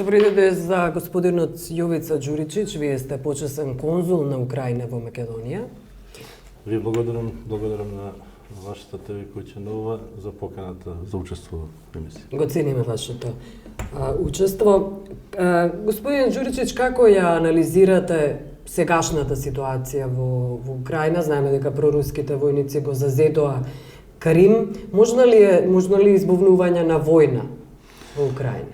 Добри ден за господинот Јовица Ѓуричич, вие сте почесен конзул на Украина во Македонија. Ви благодарам на вашата ТВ Којченова за поканата за учество во емисија. Го цениме вашето учество. Господин Ѓуричич, како ја анализирате сегашната ситуација во Украина? Знаеме дека проруските војници го зазедоа Крим. Можно ли избувнување на војна во Украина?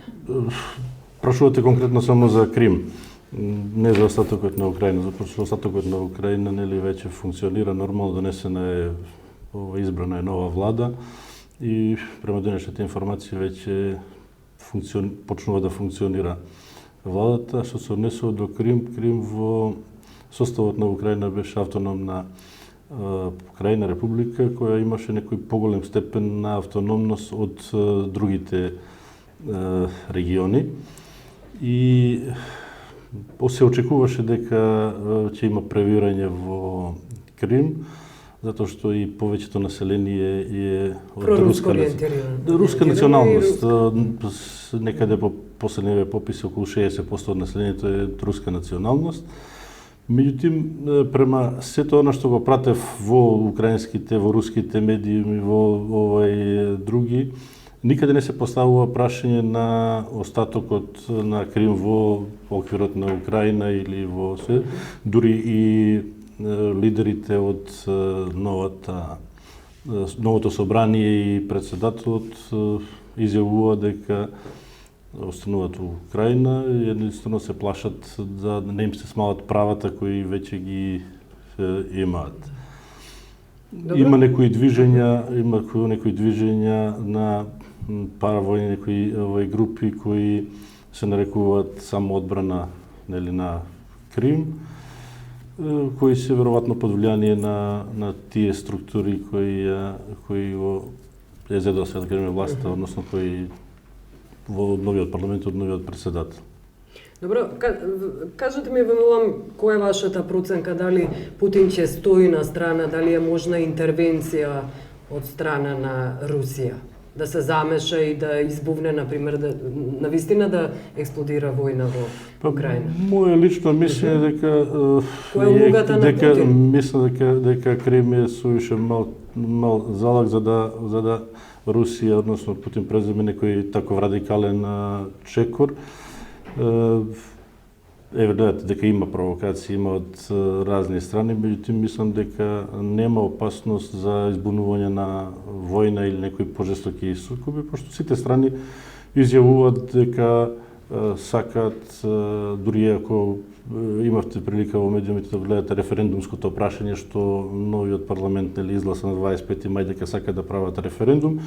Прашувате конкретно само за Крим, не за остатокот на Украина, затоа остатокот на Украина нели веќе функционира нормално, донесена е избрана е нова влада и према денешните информации веќе почнува да функционира владата. Што се однесува до Крим во составот на Украина беше автономна Крајна република која имаше некој поголем степен на автономност од другите региони и се очекуваше дека ќе има превирање во Крим, затоа што и повеќето население е од руска националност. Некаде по последниве пописи околу 60% од населението е од руска националност. Меѓутоа, према сето она што го пратев во руските медии, во други, никаде не се поставува прашање на остатокот на Крим во оквирот на Украина или во се. Дури и лидерите од новото собрание и председателот изјавува дека остануваат во Украина и единствено се плашат да не им се смалат правата кои веќе ги имаат. Добре. Има некои движења на паравојни некои групи кои се нарекуваат самоодбрана на Крим, кои се веројатно под влијание на тие структури кои го зедоа се да кажеме власта, односно кои во новиот парламент од новиот председател. Добро, кажете ми, велам, која е вашата проценка, дали Путин ќе стои на страна, дали е можна интервенција од страна на Русија? Да се замеша и да избувне, например, навистина да експлодира војна во Украина? Моје лично мислење дека која е улогата на Путин? Мислам дека Крим е сувише мал залог за да Русија, односно Путин, преземе некој таков радикален чекор. Гледате дека има провокации, има од разни страни, меѓутоа мислам дека нема опасност за избунување на војна или некои пожестоки сукоби, пошто сите страни изјавуваат дека сакаат, дури ако имавте прилика во медиумите да гледате референдумското прашање што новиот парламент изгласа на 25 мај дека сака да прават референдум,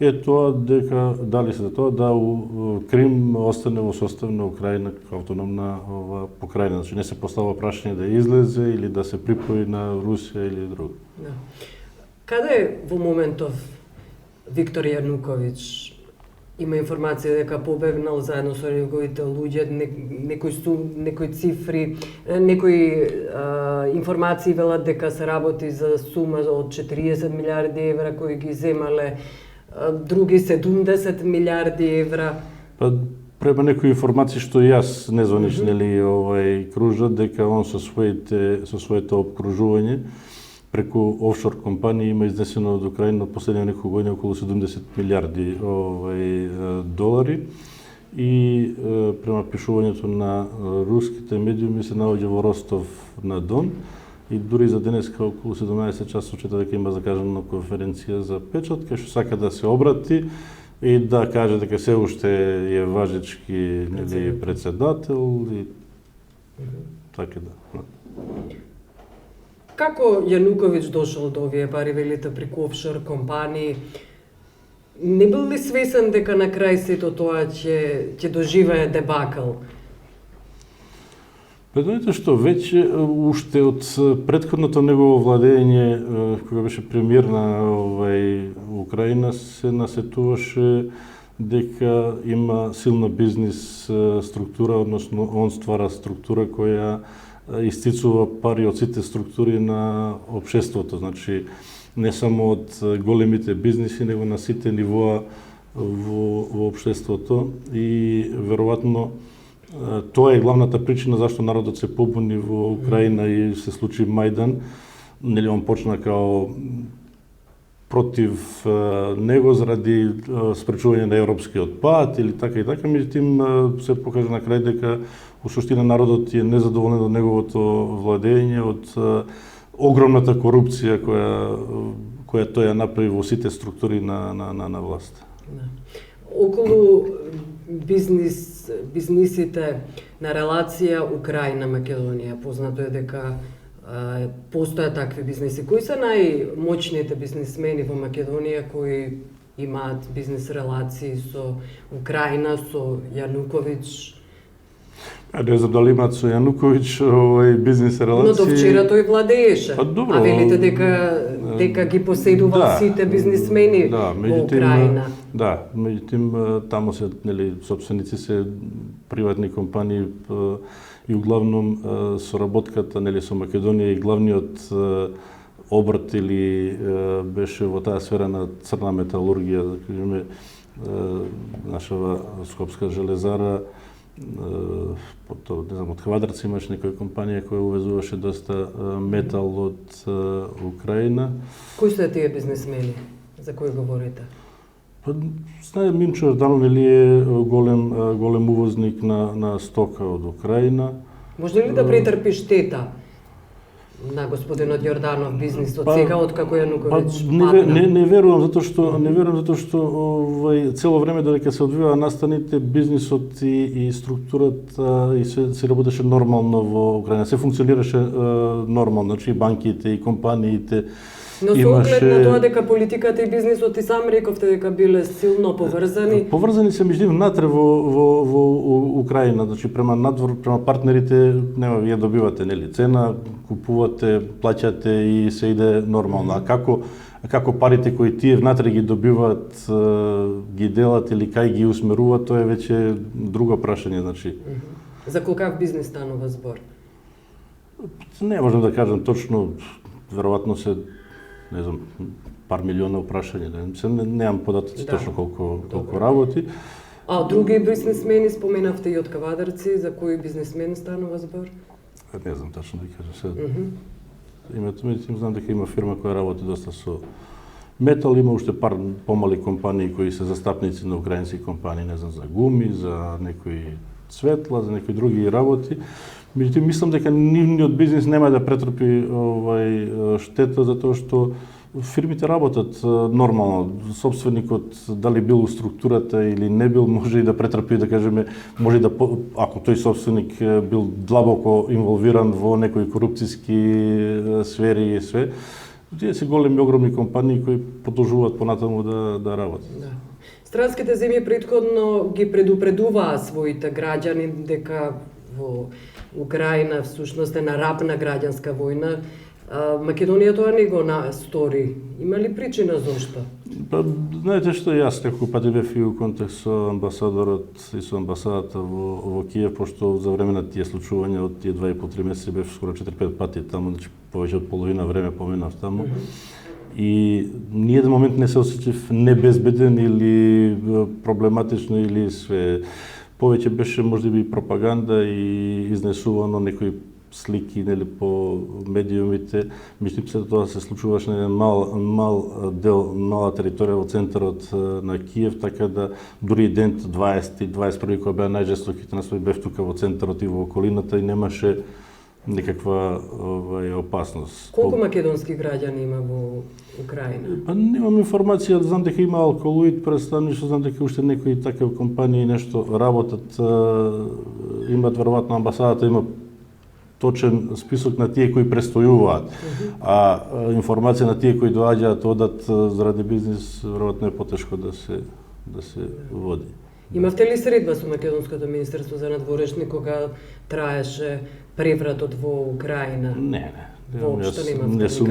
е тоа дека дали се за тоа да Крим остане во состав на Украина како автономна покрајна. Значи не се поставува прашање да излезе или да се припои на Русија или друго. Да. Каде е во моментов Виктор Јануковиќ? Има информација дека побегнал заедно со неговите луѓе, некои цифри, некои информации велат дека се работи за сума од 40 милиарди евра кои ги земале, други 70 милиарди евра. Према некои информации што јас незванични кружат дека он со своето обкружување преку офшор компании има изнесено од Украина од последните неколку години околу 70 милиарди долари и према пишувањето на руските медиуми се наоѓа во Ростов на Дон и дури за денеска околу 17 часот чета дека има закажана конференција за печат, кај што сака да се обрати и да каже дека се уште е важечки председател и така да. Како Јануковиќ дошол до овие пари, велите, преку офшор компании? Не бил ли свесен дека на крај сето тоа ќе доживее дебакл? Предвидете што веќе уште од претходното негово владење, кога беше премиер на Украина, се насетуваше дека има силна бизнис структура, односно он ствара структура која истицува пари од сите структури на општеството, значи не само од големите бизниси, него на сите нивоа во општеството и веројатно тоа е главната причина зашто народот се побуни во Украина и се случи Мајдан. Нели он почна као против него заради спречување на европскиот пат или така и така, меѓутоа се покажа на крај дека во суштина народот е незадоволен од неговото владење, од огромната корупција која тој ја направи во сите структури на власт. Да. Околу бизнисите на релација Украина-Македонија, познато е дека постојат такви бизнеси. Кои се најмоćните бизнисмени во Македонија кои имаат бизнес релации со Украина, со Јануковиќ? Не знам дали имаат со Јануковиќ бизнес релации. Но до вчера тој владееше. Добро, а велите дека ги поседуваат сите бизнисмени во Украина. Да, меѓутоа таму се сопственици се приватни компании и углавном соработката со Македонија и главниот обрт или беше во таа сфера на црна металургија, да кажеме, нашава Скопска железара, потоа не знам, од Квадрц имаш некоја компанија која увезуваше доста метал од Украина. Кои се тие бизнисмени за кои говорите? Знае, Минчо Јорданов е голем увозник на стока од Украина. Може ли да претрпи штета на господинот Јорданов бизнисот сега откако Јануковиќ падна? Не верувам затоа што цело време додека се одвиваа настаните, бизнисот и структурата и се работеше нормално во Украина. Се функционираше нормално, значи банките и компаниите. Но со оглед на тоа дека политиката и бизнисот и сам рековте дека биле силно поврзани. Поврзани се меѓу нив натре во Украина, значи према надвор, према партнерите, нема вие добивате нели цена, купувате, плаќате и се иде нормално. А како парите кои тие внатре ги добиваат, ги делат или кај ги усмеруваат, тоа е веќе друго прашање, значи. За колкав бизнис станува збор? Не можам да кажам точно, веројатно се не знам, пар милиона прашања, немам податоци точно колку работи. А други бизнисмени споменавте и од Квадрци, за кои бизнисмени станува збор? Не знам точно да кажам сега. Името ми знам дека има фирма која работи доста со метал, има уште пар помали компании кои се застапници на украински компании, не знам, за гуми, за некои цветла, за некои други работи. Меѓутоа, мислам дека нивниот бизнес нема да претрпи штета, затоа што фирмите работат нормално. Собственикот, дали бил у структурата или не бил, може и да претрпи, да кажеме, може да, ако тој собственик бил длабоко инволвиран во некои корупцијски сфери и све, тие се големи, огромни компании кои продолжуваат понатаму да работат. Да. Странските земји претходно ги предупредуваа своите граѓани дека во Украина всушност е на раб на граѓанска војна. Македонија тоа не го стори. Има ли причина зошто? Знаете што, јас неколку пати бев и у контакт со амбасадорот и со амбасадата во Киев, пошто за време на тие случувања од тие 2,5-3 месеци бев скоро 4-5 пати таму, значи повеќе од половина време поминав таму. И ниеден момент не се осеќав небезбеден или проблематично или све. Повеќе беше можеби пропаганда и изнесувано некои слики нели по медиумите. Мислам се тоа се случуваше на еден мал дел, мала територија во центарот на Киев, така да дури ден 20-21 кога беа најжестоките наслови, бев тука во центарот и во околината и немаше никаква опасност. Колку македонски граѓани има во Украина? Немам информација, знам дека има Алколоид представништво, знам дека уште некои такви компании нешто работат, имаат веројатно амбасадата има точен список на тие кои престојуваат, а информација на тие кои доаѓаат одат заради бизнис веројатно е потешко да се води. Имавте ли средба со Македонското министерство за надворешни кога траеше превратот во Украина? Не. Воопшто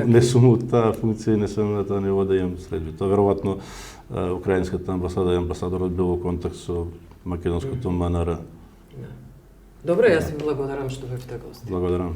не сум у таа функција и не сум на таа ниво да имам средби. Тоа веројатно украинската амбасада и амбасадорот бил во контакт со македонското МНР. Добро, јас ви благодарам што бевте гост. Благодарам.